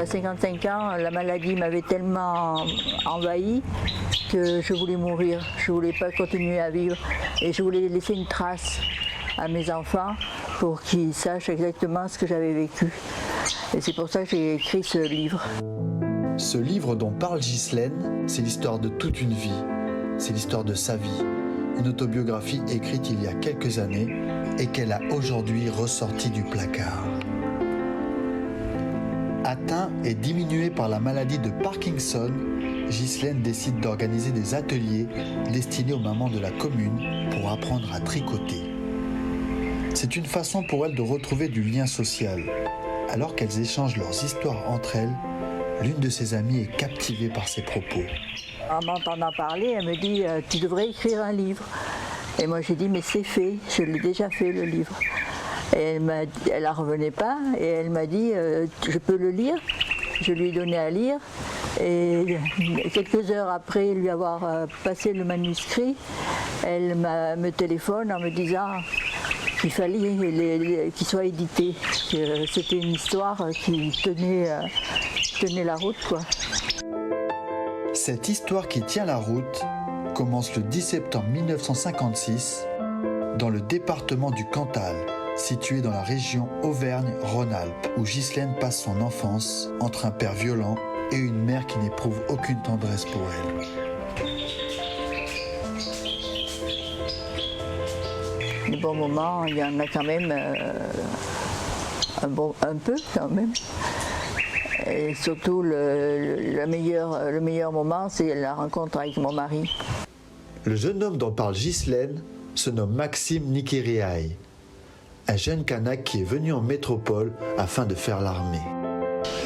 À 55 ans, la maladie m'avait tellement envahi que je voulais mourir. Je ne voulais pas continuer à vivre et je voulais laisser une trace à mes enfants pour qu'ils sachent exactement ce que j'avais vécu. Et c'est pour ça que j'ai écrit ce livre. Ce livre dont parle Ghislaine, c'est l'histoire de toute une vie. C'est l'histoire de sa vie. Une autobiographie écrite il y a quelques années et qu'elle a aujourd'hui ressortie du placard. Atteint et diminué par la maladie de Parkinson, Ghislaine décide d'organiser des ateliers destinés aux mamans de la commune pour apprendre à tricoter. C'est une façon pour elle de retrouver du lien social. Alors qu'elles échangent leurs histoires entre elles, l'une de ses amies est captivée par ses propos. En m'entendant parler, elle me dit « Tu devrais écrire un livre ». Et moi j'ai dit « Mais c'est fait, je l'ai déjà fait le livre ». Et elle n'en revenait pas et elle m'a dit « Je peux le lire ?» Je lui ai donné à lire et quelques heures après lui avoir passé le manuscrit, elle me téléphone en me disant qu'il fallait qu'il soit édité. C'était une histoire qui tenait la route, quoi. Cette histoire qui tient la route commence le 10 septembre 1956 dans le département du Cantal, situé dans la région Auvergne-Rhône-Alpes, où Ghislaine passe son enfance entre un père violent et une mère qui n'éprouve aucune tendresse pour elle. Les bons moments, il y en a quand même un peu quand même. Et surtout le meilleur moment, c'est la rencontre avec mon mari. Le jeune homme dont parle Ghislaine se nomme Maxime Nikiriaï, un jeune Kanak qui est venu en métropole afin de faire l'armée.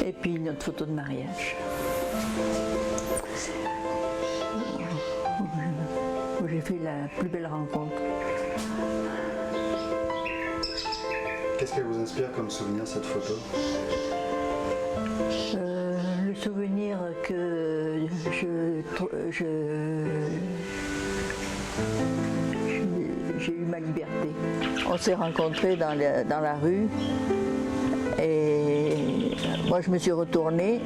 Et puis notre photo de mariage. Où j'ai fait la plus belle rencontre. Qu'est-ce qu'elle vous inspire comme souvenir, cette photo ? Le souvenir que j'ai eu ma liberté. On s'est rencontrés dans la rue et moi je me suis retournée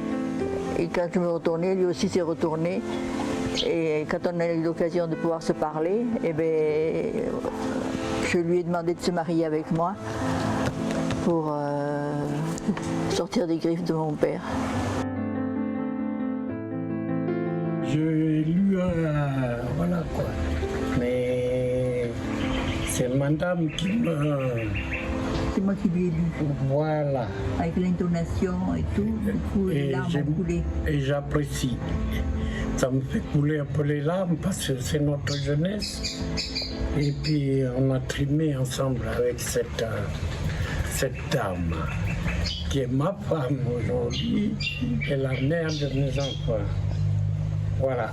et quand je me retournais, lui aussi s'est retourné et quand on a eu l'occasion de pouvoir se parler, je lui ai demandé de se marier avec moi pour sortir des griffes de mon père. J'ai lu, voilà quoi, mais c'est madame qui me... C'est moi qui lui ai lu. Voilà. Avec l'intonation et tout, du coup les larmes ont coulé. Et j'apprécie. Ça me fait couler un peu les larmes parce que c'est notre jeunesse. Et puis on a trimé ensemble avec cette dame qui est ma femme aujourd'hui et la mère de mes enfants. Voilà.